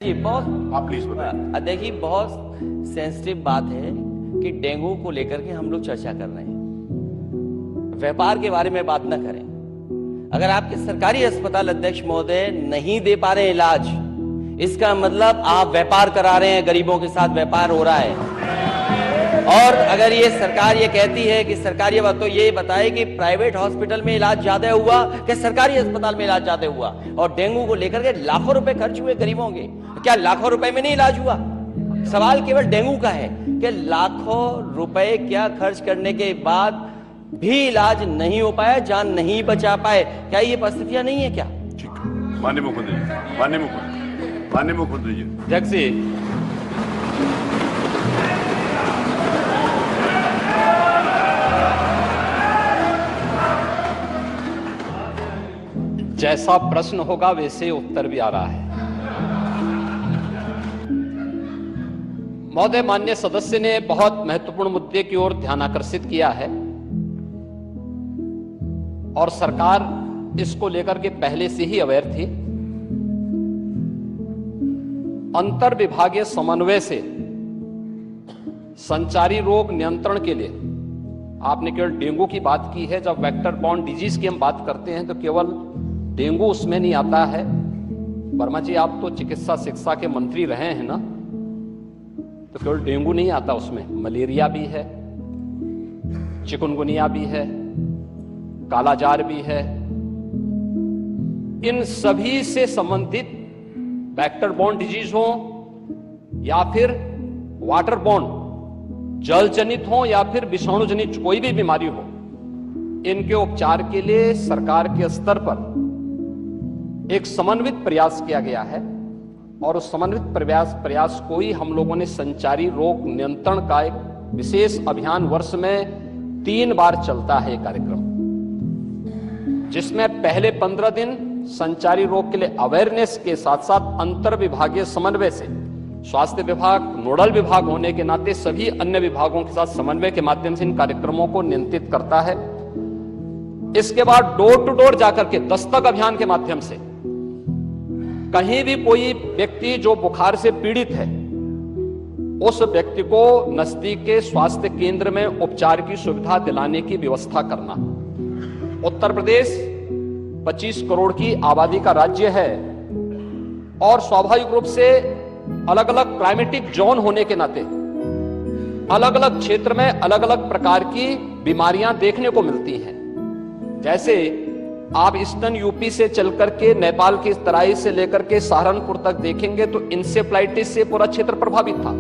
जी बहुत आप प्लीज बताएं। देखिए बहुत सेंसिटिव बात है कि डेंगू को लेकर के हम लोग चर्चा कर रहे हैं, व्यापार के बारे में बात न करें। अगर आपके सरकारी अस्पताल अध्यक्ष महोदय नहीं दे पा रहे हैं इलाज, इसका मतलब आप व्यापार करा रहे हैं, गरीबों के साथ व्यापार हो रहा है। और अगर ये सरकार ये कहती है कि सरकारी बात, तो ये बताए कि प्राइवेट हॉस्पिटल में इलाज ज्यादा हुआ कि सरकारी अस्पताल में इलाज ज्यादा हुआ। और डेंगू को लेकर के लाखों रुपए खर्च हुए गरीबों के, क्या लाखों रुपए में नहीं इलाज हुआ? सवाल केवल डेंगू का है कि लाखों रुपए क्या खर्च करने के बाद भी इलाज नहीं हो पाया, जान नहीं बचा पाए। क्या ये परिस्थितियां नहीं है क्या? ठीक, माननीय मुख्यमंत्री जी, माननीय मुख्यमंत्री जी। अध्यक्ष जी, जैसा प्रश्न होगा वैसे उत्तर भी आ रहा है। महोदय, माननीय सदस्य ने बहुत महत्वपूर्ण मुद्दे की ओर ध्यान आकर्षित किया है और सरकार इसको लेकर के पहले से ही अवेयर थी। अंतर विभागीय समन्वय से संचारी रोग नियंत्रण के लिए, आपने केवल डेंगू की बात की है, जब वेक्टर बॉर्न डिजीज की हम बात करते हैं तो केवल डेंगू उसमें नहीं आता है। वर्मा जी, आप तो चिकित्सा शिक्षा के मंत्री रहे हैं ना, तो केवल डेंगू नहीं आता उसमें, मलेरिया भी है, चिकुनगुनिया भी है, कालाजार भी है। इन सभी से संबंधित वेक्टर बॉर्न डिजीज हो या फिर वाटर बॉर्न, जल जनित हो या फिर विषाणु जनित कोई भी बीमारी हो, इनके उपचार के लिए सरकार के स्तर पर एक समन्वित प्रयास किया गया है। और उस समन्वित प्रयास को ही हम लोगों ने संचारी रोग नियंत्रण का एक विशेष अभियान, वर्ष में 3 बार चलता है कार्यक्रम, जिसमें पहले 15 दिन संचारी रोग के लिए अवेयरनेस के साथ साथ अंतर विभागीय समन्वय से स्वास्थ्य विभाग नोडल विभाग होने के नाते सभी अन्य विभागों के साथ समन्वय के माध्यम से इन कार्यक्रमों को नियंत्रित करता है। इसके बाद डोर टू डोर जाकर के दस्तक अभियान के माध्यम से कहीं भी कोई व्यक्ति जो बुखार से पीड़ित है, उस व्यक्ति को नजदीक के स्वास्थ्य केंद्र में उपचार की सुविधा दिलाने की व्यवस्था करना। उत्तर प्रदेश 25 करोड़ की आबादी का राज्य है और स्वाभाविक रूप से अलग अलग क्लाइमेटिक जोन होने के नाते अलग अलग क्षेत्र में अलग अलग प्रकार की बीमारियां देखने को मिलती हैं। जैसे आप ईस्टर्न यूपी से चल करके नेपाल की तराई से लेकर के सहारनपुर तक देखेंगे तो इंसेफ्लाइटिस से पूरा क्षेत्र प्रभावित था।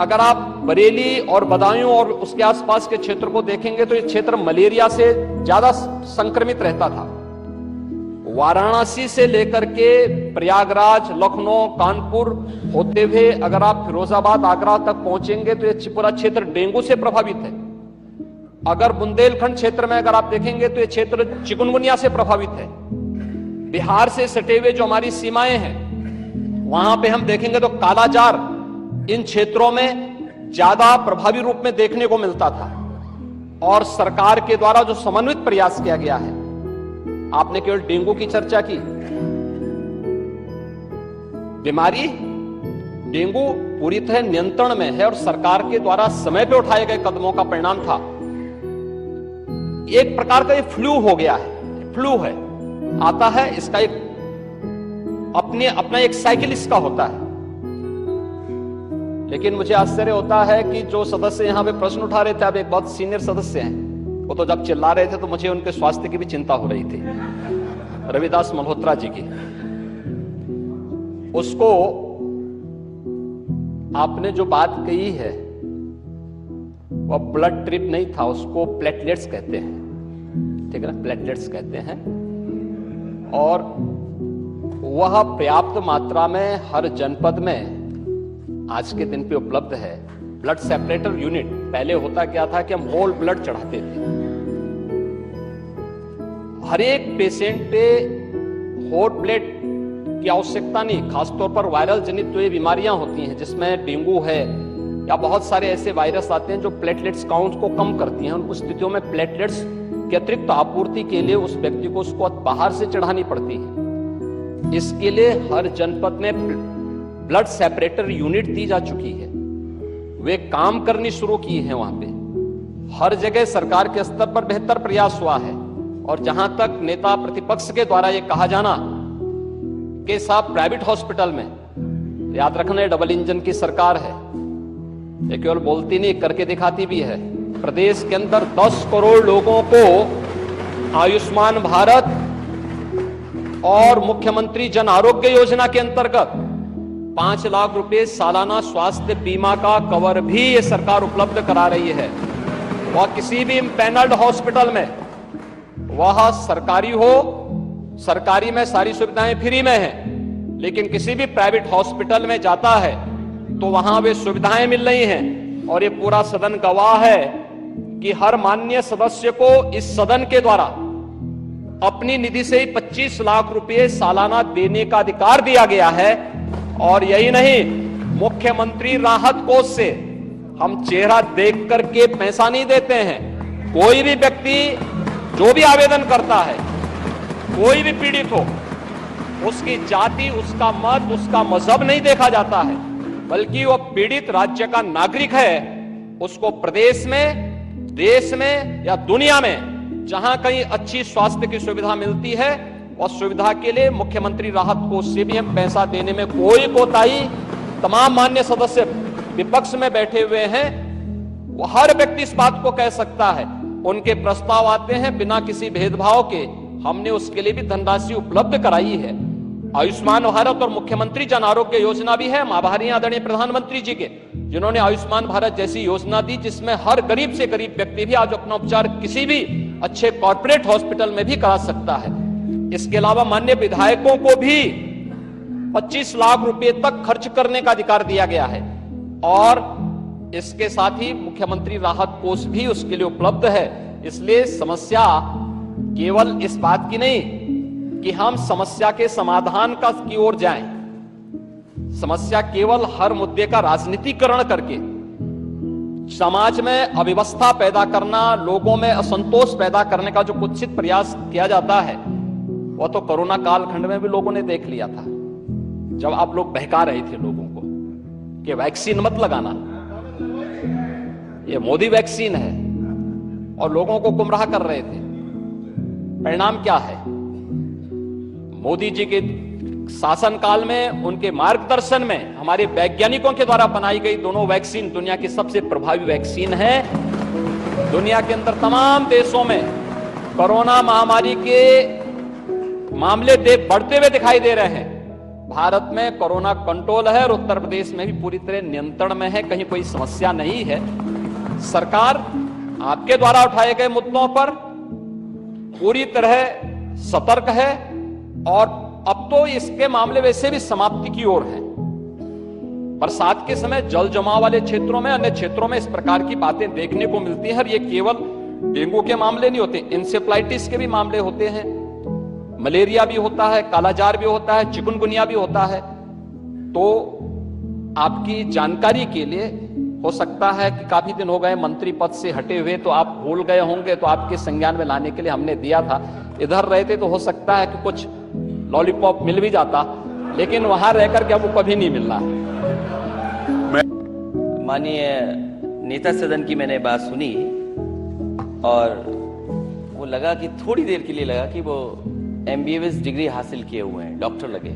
अगर आप बरेली और बदायूं और उसके आसपास के क्षेत्र को देखेंगे तो ये क्षेत्र मलेरिया से ज्यादा संक्रमित रहता था। वाराणसी से लेकर के प्रयागराज, लखनऊ, कानपुर होते हुए अगर आप फिरोजाबाद, आगरा तक पहुंचेंगे तो ये पूरा क्षेत्र डेंगू से प्रभावित है। अगर बुंदेलखंड क्षेत्र में अगर आप देखेंगे तो ये क्षेत्र चिकुनगुनिया से प्रभावित है। बिहार से सटे हुए जो हमारी सीमाएं हैं, वहां पे हम देखेंगे तो कालाजार इन क्षेत्रों में ज्यादा प्रभावी रूप में देखने को मिलता था। और सरकार के द्वारा जो समन्वित प्रयास किया गया है, आपने केवल डेंगू की चर्चा की, बीमारी डेंगू पूरी तरह नियंत्रण में है और सरकार के द्वारा समय पे उठाए गए कदमों का परिणाम था। एक प्रकार का ये फ्लू हो गया है, फ्लू है, आता है, इसका एक अपना एक साइकिल इसका होता है। लेकिन मुझे आश्चर्य होता है कि जो सदस्य यहां पे प्रश्न उठा रहे थे, अब एक बहुत सीनियर सदस्य हैं, वो तो जब चिल्ला रहे थे तो मुझे उनके स्वास्थ्य की भी चिंता हो रही थी, रविदास मल्होत्रा जी की। उसको आपने जो बात कही है वह ब्लड ट्रिप नहीं था, उसको प्लेटलेट्स कहते हैं, ठीक है ना, प्लेटलेट्स कहते हैं। और वह पर्याप्त मात्रा में हर जनपद में आज के दिन पे उपलब्ध है। ब्लड सेपरेटर यूनिट, पहले होता क्या था कि हम होल ब्लड चढ़ाते थे। हर एक पेशेंट पे हॉट ब्लड की आवश्यकता नहीं, खासतौर पर वायरल जनित जो ये बीमारियां होती हैं जिसमें डेंगू है या बहुत सारे ऐसे वायरस आते हैं जो प्लेटलेट्स काउंट को कम करती हैं, उन स्थितियों में प्लेटलेट्स की अतिरिक्त आपूर्ति के लिए उस व्यक्ति को उसको बाहर से चढ़ानी पड़ती है। इसके लिए हर जनपद में ब्लड सेपरेटर यूनिट दी जा चुकी है, वे काम करनी शुरू की है। वहां पे हर जगह सरकार के स्तर पर बेहतर प्रयास हुआ है। और जहां तक नेता प्रतिपक्ष के द्वारा यह कहा जाना कि साहब प्राइवेट हॉस्पिटल में, याद रखना डबल इंजन की सरकार है, ये केवल बोलती नहीं करके दिखाती भी है। प्रदेश के अंदर 10 करोड़ लोगों को आयुष्मान भारत और मुख्यमंत्री जन आरोग्य योजना के अंतर्गत 5 लाख रुपए सालाना स्वास्थ्य बीमा का कवर भी ये सरकार उपलब्ध करा रही है। वह किसी भी पैनल्ड हॉस्पिटल में, वह सरकारी हो, सरकारी में सारी सुविधाएं फ्री में हैं, लेकिन किसी भी प्राइवेट हॉस्पिटल में जाता है तो वहां वे सुविधाएं मिल रही हैं। और ये पूरा सदन गवाह है कि हर माननीय सदस्य को इस सदन के द्वारा अपनी निधि से ही 25 लाख रुपए सालाना देने का अधिकार दिया गया है। और यही नहीं, मुख्यमंत्री राहत कोष से हम चेहरा देख करके पैसा नहीं देते हैं। कोई भी व्यक्ति जो भी आवेदन करता है, कोई भी पीड़ित हो, उसकी जाति, उसका मत, उसका मजहब नहीं देखा जाता है, बल्कि वह पीड़ित राज्य का नागरिक है। उसको प्रदेश में, देश में या दुनिया में जहां कहीं अच्छी स्वास्थ्य की सुविधा मिलती है, और सुविधा के लिए मुख्यमंत्री राहत कोष से भी हम पैसा देने में कोई कोताही, तमाम मान्य सदस्य विपक्ष में बैठे हुए हैं, वो हर व्यक्ति इस बात को कह सकता है। उनके प्रस्ताव आते हैं बिना किसी भेदभाव के, हमने उसके लिए भी धनराशि उपलब्ध कराई है। आयुष्मान भारत और मुख्यमंत्री जन आरोग्य योजना भी है। आभारी आदरणीय प्रधानमंत्री जी के, जिन्होंने आयुष्मान भारत जैसी योजना दी, जिसमें हर गरीब से गरीब व्यक्ति भी आज अपना उपचार किसी भी अच्छे कॉर्पोरेट हॉस्पिटल में भी करा सकता है। इसके अलावा माननीय विधायकों को भी 25 लाख रुपए तक खर्च करने का अधिकार दिया गया है। और इसके साथ ही मुख्यमंत्री राहत कोष भी उसके लिए उपलब्ध है। इसलिए समस्या केवल इस बात की नहीं कि हम समस्या के समाधान की ओर जाएं, समस्या केवल हर मुद्दे का राजनीतिकरण करके समाज में अव्यवस्था पैदा करना, लोगों में असंतोष पैदा करने का जो कुत्सित प्रयास किया जाता है, वह तो कोरोना कालखंड में भी लोगों ने देख लिया था, जब आप लोग बहका रहे थे लोगों को कि वैक्सीन मत लगाना, ये मोदी वैक्सीन है, और लोगों को गुमराह कर रहे थे। परिणाम क्या है? मोदी जी के शासनकाल में, उनके मार्गदर्शन में हमारे वैज्ञानिकों के द्वारा बनाई गई दोनों वैक्सीन दुनिया की सबसे प्रभावी वैक्सीन है। दुनिया के अंदर तमाम देशों में कोरोना महामारी के मामले बढ़ते हुए दिखाई दे रहे हैं। भारत में कोरोना कंट्रोल है और उत्तर प्रदेश में भी पूरी तरह नियंत्रण में है, कहीं कोई समस्या नहीं है। सरकार आपके द्वारा उठाए गए मुद्दों पर पूरी तरह सतर्क है, और अब तो इसके मामले वैसे भी समाप्ति की ओर है। बरसात के समय जल जमाव वाले क्षेत्रों में, अन्य क्षेत्रों में इस प्रकार की बातें देखने को मिलती है। और ये केवल डेंगू के मामले नहीं होते, इंसेफ्लाइटिस के भी मामले होते हैं, मलेरिया भी होता है, कालाजार भी होता है, चिकुनगुनिया भी होता है। तो आपकी जानकारी के लिए, हो सकता है कि काफी दिन हो गए मंत्री पद से हटे हुए, तो आप भूल गए होंगे, तो आपके संज्ञान में लाने के लिए हमने दिया था। इधर रहते तो हो सकता है कि कुछ लॉलीपॉप मिल भी जाता, लेकिन वहां रहकर के अब वो कभी नहीं मिल रहा। माननीय नेता सदन की मैंने बात सुनी, और वो लगा कि थोड़ी देर के लिए लगा कि वो MBBS डिग्री हासिल किए हुए हैं, डॉक्टर लगे।